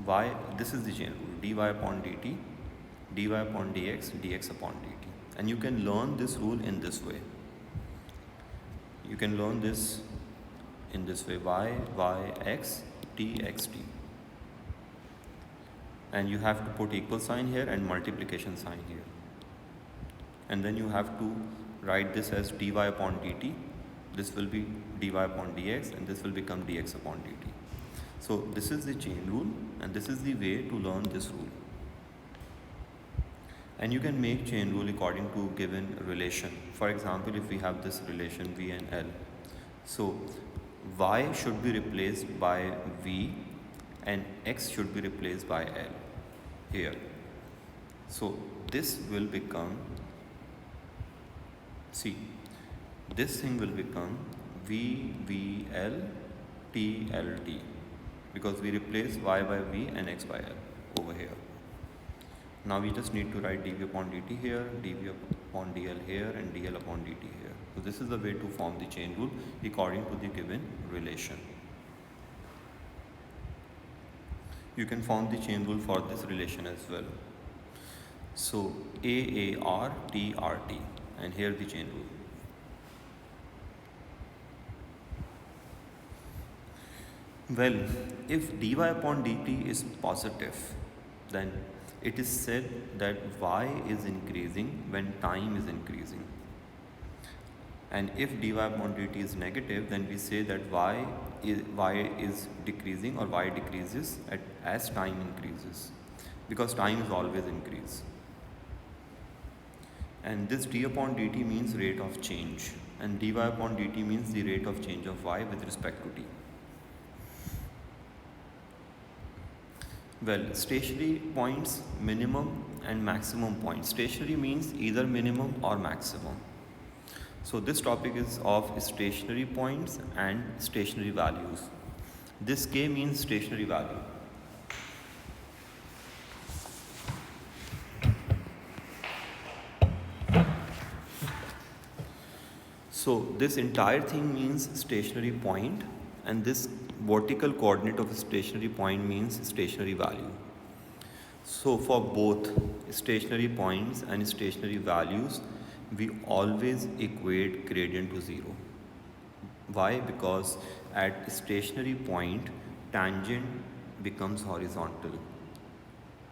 rule. This is the chain rule, dy upon dt, dy upon dx, dx upon dt. And you can learn this rule in this way. You can learn this in this way, y, x, t, x, t. And you have to put equal sign here and multiplication sign here. And then you have to write this as dy upon dt. This will be dy upon dx, and this will become dx upon dt. So this is the chain rule, and this is the way to learn this rule. And you can make chain rule according to given relation. For example, if we have this relation v and l, so y should be replaced by v and x should be replaced by l here. So this will become, see, this thing will become v, v, l, t, l, t, because we replace y by v and x by l. over here. Now we just need to write dv upon dt here, dv upon dl here, and dl upon dt here. So this is the way to form the chain rule according to the given relation. You can form the chain rule for this relation as well. So AAR TRT, and here the chain rule. Well, if dy upon dt is positive, then it is said that y is increasing when time is increasing. And if dy upon dt is negative, then we say that y is decreasing, or y decreases as time increases, because time is always increase. And this d upon dt means rate of change, and dy upon dt means the rate of change of y with respect to t. Well, stationary points, minimum and maximum points. Stationary means either minimum or maximum. So this topic is of stationary points and stationary values. This k means stationary value. So this entire thing means stationary point, and this vertical coordinate of a stationary point means stationary value. So for both stationary points and stationary values, we always equate gradient to 0. Why? Because at stationary point, tangent becomes horizontal.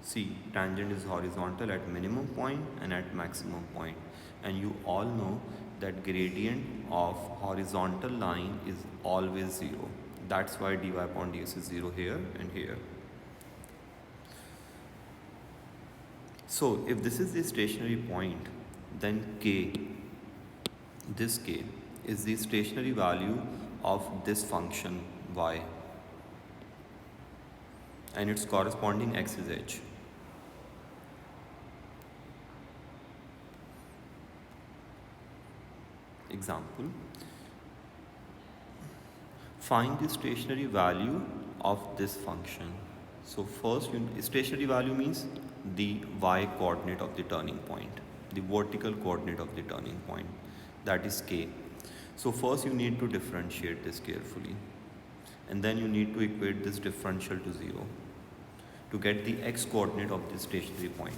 See, tangent is horizontal at minimum point and at maximum point. And you all know that gradient of horizontal line is always 0. That's why dy upon ds is 0 here and here. So if this is the stationary point, then k, this k, is the stationary value of this function y, and its corresponding x is h. Example, find the stationary value of this function. So first, stationary value means the y coordinate of the turning point, the vertical coordinate of the turning point, that is k. So first you need to differentiate this carefully, and then you need to equate this differential to 0 to get the x coordinate of the stationary point.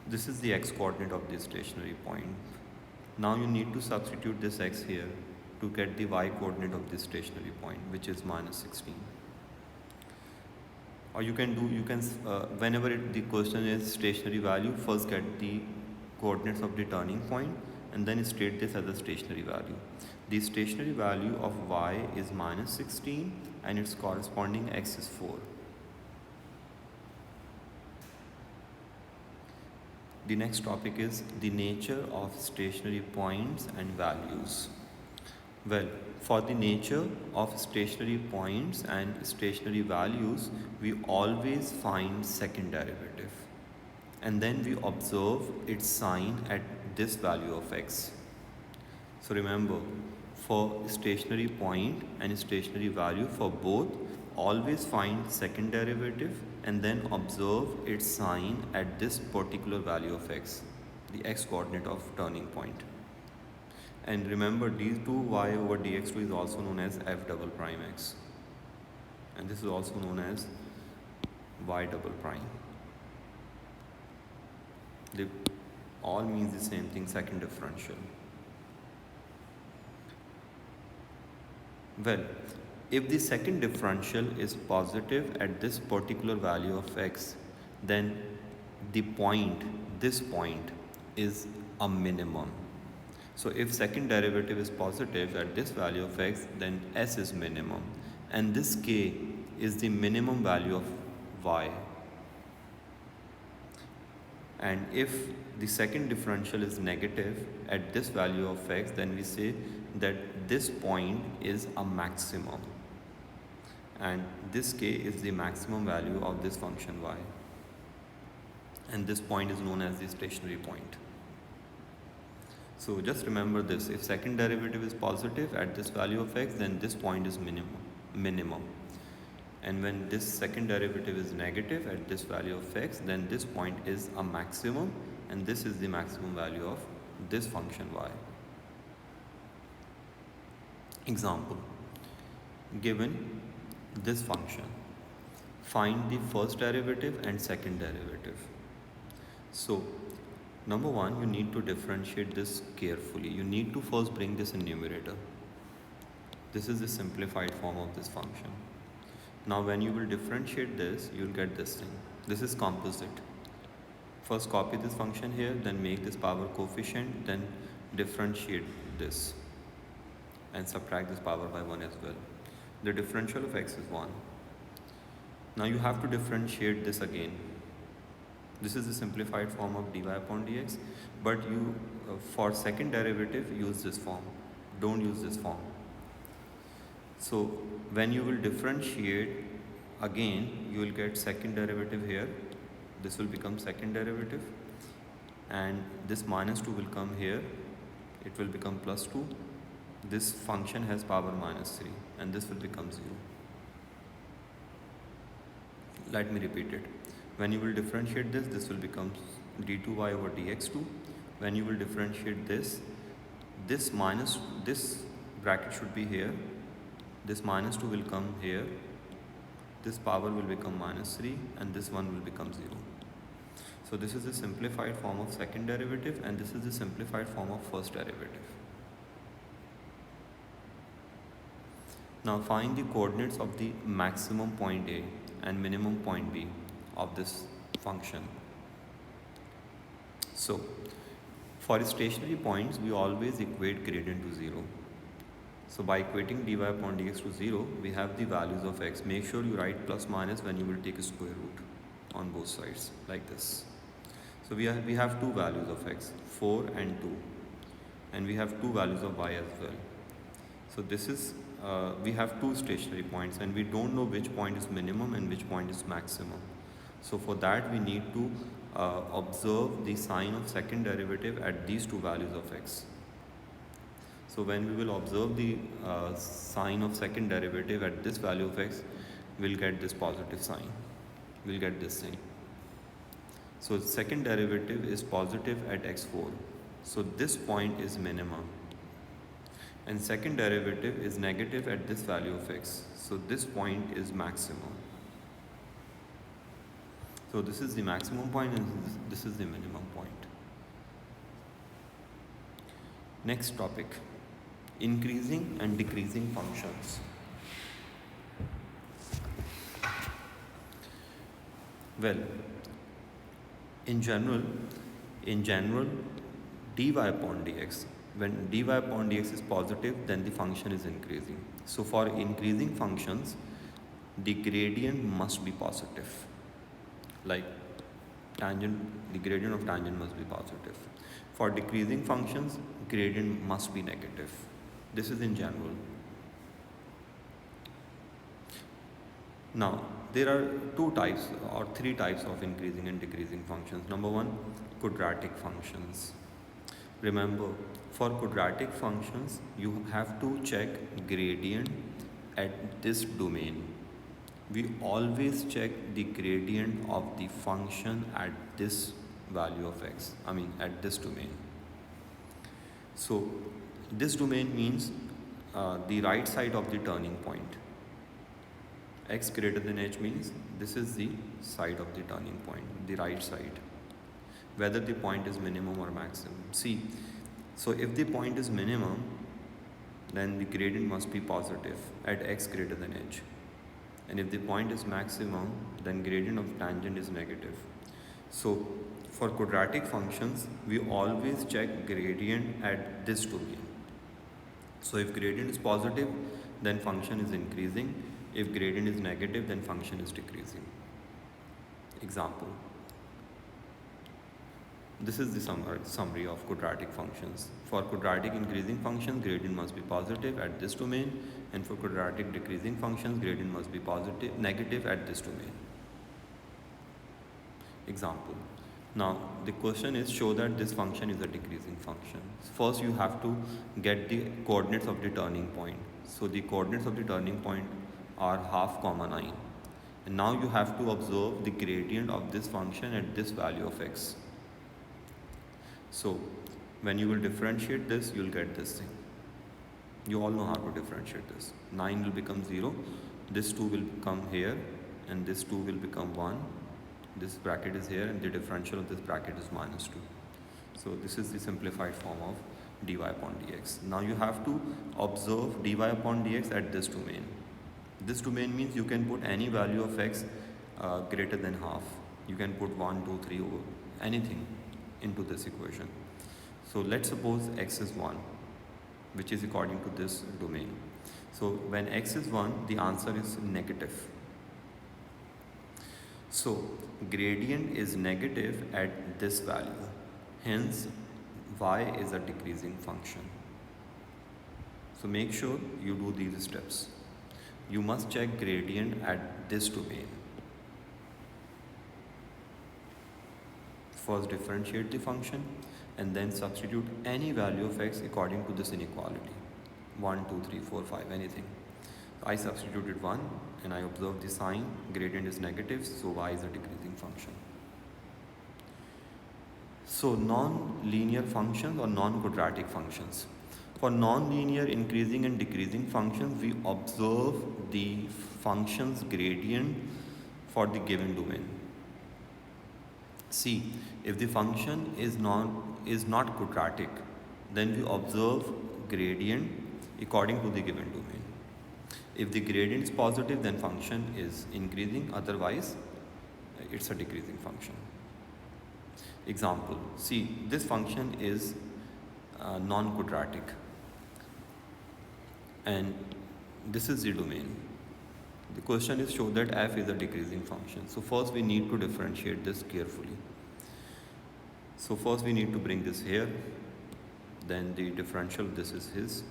This is the x coordinate of the stationary point. Now you need to substitute this x here to get the y coordinate of this stationary point, which is -16. Or you can whenever the question is stationary value, first get the coordinates of the turning point and then state this as a stationary value. The stationary value of y is -16 and its corresponding x is 4. The next topic is the nature of stationary points and values. Well, for the nature of stationary points and stationary values, we always find second derivative, and then we observe its sign at this value of x. So remember, for stationary point and stationary value, for both, always find second derivative and then observe its sign at this particular value of x, the x coordinate of turning point. And remember, d2y over dx2 is also known as f double prime x, and this is also known as y double prime. They all means the same thing, second differential. Well, if the second differential is positive at this particular value of x, then this point is a minimum. So if second derivative is positive at this value of x, then s is minimum, and this k is the minimum value of y. And if the second differential is negative at this value of x, then we say that this point is a maximum, and this k is the maximum value of this function y, and this point is known as the stationary point. So just remember this, if second derivative is positive at this value of x, then this point is minimum. And when this second derivative is negative at this value of x, then this point is a maximum, and this is the maximum value of this function y. Example, given this function, find the first derivative and second derivative. So number one, you need to differentiate this carefully. You need to first bring this in numerator. This is the simplified form of this function. Now when you will differentiate this, you will get this thing. This is composite. First copy this function here, then make this power coefficient, then differentiate this and subtract this power by 1 as well. The differential of x is 1. Now you have to differentiate this again. This is the simplified form of dy upon dx, but you for second derivative use this form. Don't use this form. So when you will differentiate again, you will get second derivative here. This will become second derivative, and this minus 2 will come here. It will become plus 2. This function has power minus 3, and this will become 0. Let me repeat it. When you will differentiate this, this will become d2y over dx2. When you will differentiate this, this bracket should be here. This minus 2 will come here. This power will become minus 3, and this one will become 0. So this is the simplified form of second derivative, and this is the simplified form of first derivative. Now find the coordinates of the maximum point A and minimum point B of this function. So for stationary points, we always equate gradient to 0. So by equating dy upon dx to 0, we have the values of x. Make sure you write plus minus when you will take a square root on both sides, like this. So we have two values of x, 4 and 2, and we have two values of y as well. So this is we have two stationary points, and we don't know which point is minimum and which point is maximum. So for that we need to observe the sign of second derivative at these two values of x. So when we will observe the sign of second derivative at this value of x, we'll get this positive sign. We'll get this thing. So second derivative is positive at x4. So this point is minimum. And second derivative is negative at this value of x. So this point is maximum. So this is the maximum point, and this is the minimum point. Next topic, increasing and decreasing functions. Well, in general, dy upon dx, when dy upon dx is positive, then the function is increasing. So for increasing functions, the gradient must be positive. Like tangent, the gradient of tangent must be positive. For decreasing functions, gradient must be negative. This is in general. Now, there are two types or three types of increasing and decreasing functions. Number one, quadratic functions. Remember, for quadratic functions, you have to check gradient at this domain. We always check the gradient of the function at this value of x, at this domain. So this domain means the right side of the turning point. X greater than h means this is the side of the turning point, the right side, whether the point is minimum or maximum. See, so if the point is minimum, then the gradient must be positive at x greater than h. And if the point is maximum, then gradient of tangent is negative. So for quadratic functions, we always check gradient at this domain. So if gradient is positive, then function is increasing. If gradient is negative, then function is decreasing. Example. This is the summary of quadratic functions. For quadratic increasing function, gradient must be positive at this domain, and for quadratic decreasing functions, gradient must be negative at this domain. Example. Now the question is, show that this function is a decreasing function. First you have to get the coordinates of the turning point. So the coordinates of the turning point are half, 9. And now you have to observe the gradient of this function at this value of x. So when you will differentiate this, you will get this thing. You all know how to differentiate this. 9 will become 0, this 2 will come here, and this 2 will become 1. This bracket is here, and the differential of this bracket is minus 2. So this is the simplified form of dy upon dx. Now you have to observe dy upon dx at this domain. This domain means you can put any value of x greater than half. You can put 1, 2, 3 or anything into this equation. So let's suppose x is 1, which is according to this domain. So when x is 1, the answer is negative. So gradient is negative at this value. Hence, y is a decreasing function. So make sure you do these steps. You must check gradient at this domain. First differentiate the function and then substitute any value of x according to this inequality. 1, 2, 3, 4, 5, anything. I substituted 1 and I observed the sign, gradient is negative, so y is a decreasing function. So non-linear functions or non-quadratic functions. For non-linear increasing and decreasing functions, we observe the function's gradient for the given domain. See, if the function is not quadratic, then we observe gradient according to the given domain. If the gradient is positive, then function is increasing, otherwise it's a decreasing function. Example, see, this function is non-quadratic and this is the domain. The question is show that f is a decreasing function. So first we need to differentiate this carefully. So first we need to bring this here, then the differential, this is his,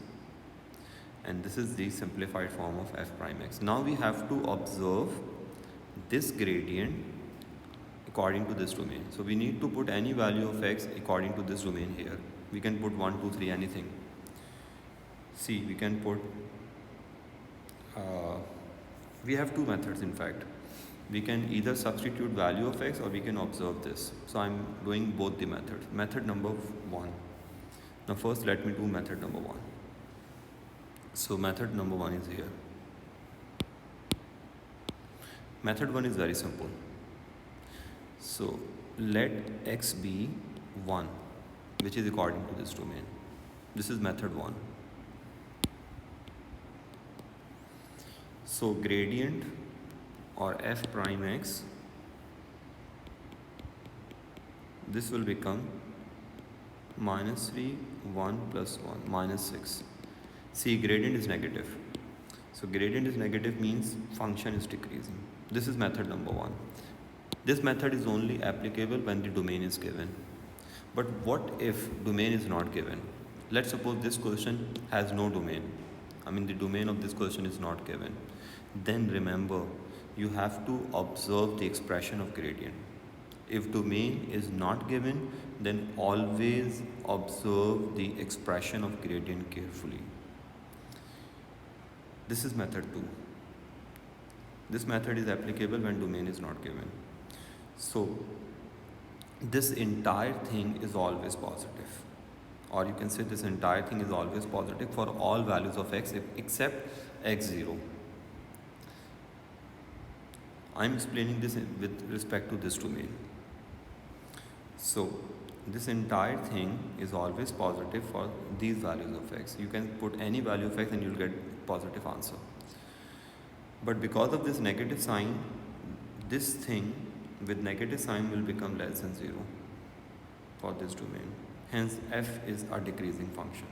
and this is the simplified form of f prime x. Now we have to observe this gradient according to this domain. So we need to put any value of x according to this domain here. We can put 1, 2, 3, anything. See, we can put, we have two methods in fact. We can either substitute value of x or we can observe this. So I'm doing both the methods. Method number 1. Now first let me do method number 1. So method number 1 is here. Method 1 is very simple. So let x be 1, which is according to this domain. This is method 1. So gradient or f prime x, this will become minus 3, 1 plus 1, minus 6. See, gradient is negative. So gradient is negative means function is decreasing. This is method number 1. This method is only applicable when the domain is given. But what if domain is not given? Let's suppose this question has no domain. I mean the domain of this question is not given. Then remember, you have to observe the expression of gradient. If domain is not given, then always observe the expression of gradient carefully. This is method 2. This method is applicable when domain is not given. So this entire thing is always positive, or you can say this entire thing is always positive for all values of x except x0. I'm explaining this with respect to this domain. So this entire thing is always positive for these values of x. You can put any value of x and you'll get positive answer. But because of this negative sign, this thing with negative sign will become less than 0 for this domain. Hence f is a decreasing function.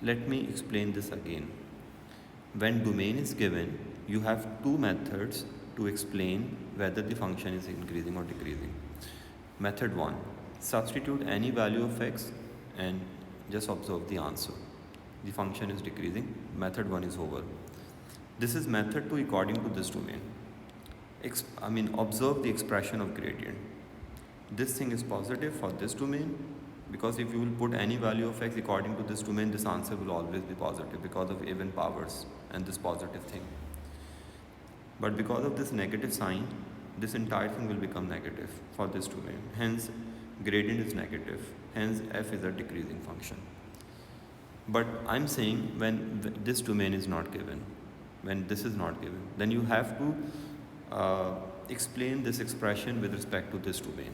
Let me explain this again. When domain is given, you have two methods to explain whether the function is increasing or decreasing. Method 1, substitute any value of x and just observe the answer. The function is decreasing. Method 1 is over. This is method 2 according to this domain. Observe the expression of gradient. This thing is positive for this domain, because if you will put any value of x according to this domain, this answer will always be positive because of even powers and this positive thing. But because of this negative sign, this entire thing will become negative for this domain. Hence, gradient is negative. Hence, f is a decreasing function. But I'm saying when this domain is not given, when this is not given, then you have to explain this expression with respect to this domain.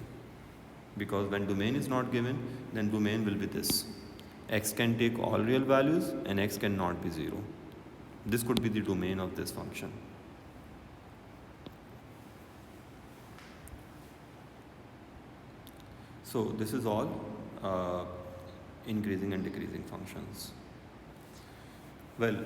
Because when domain is not given, then domain will be this. X can take all real values and x cannot be 0. This could be the domain of this function. So this is all increasing and decreasing functions. Well,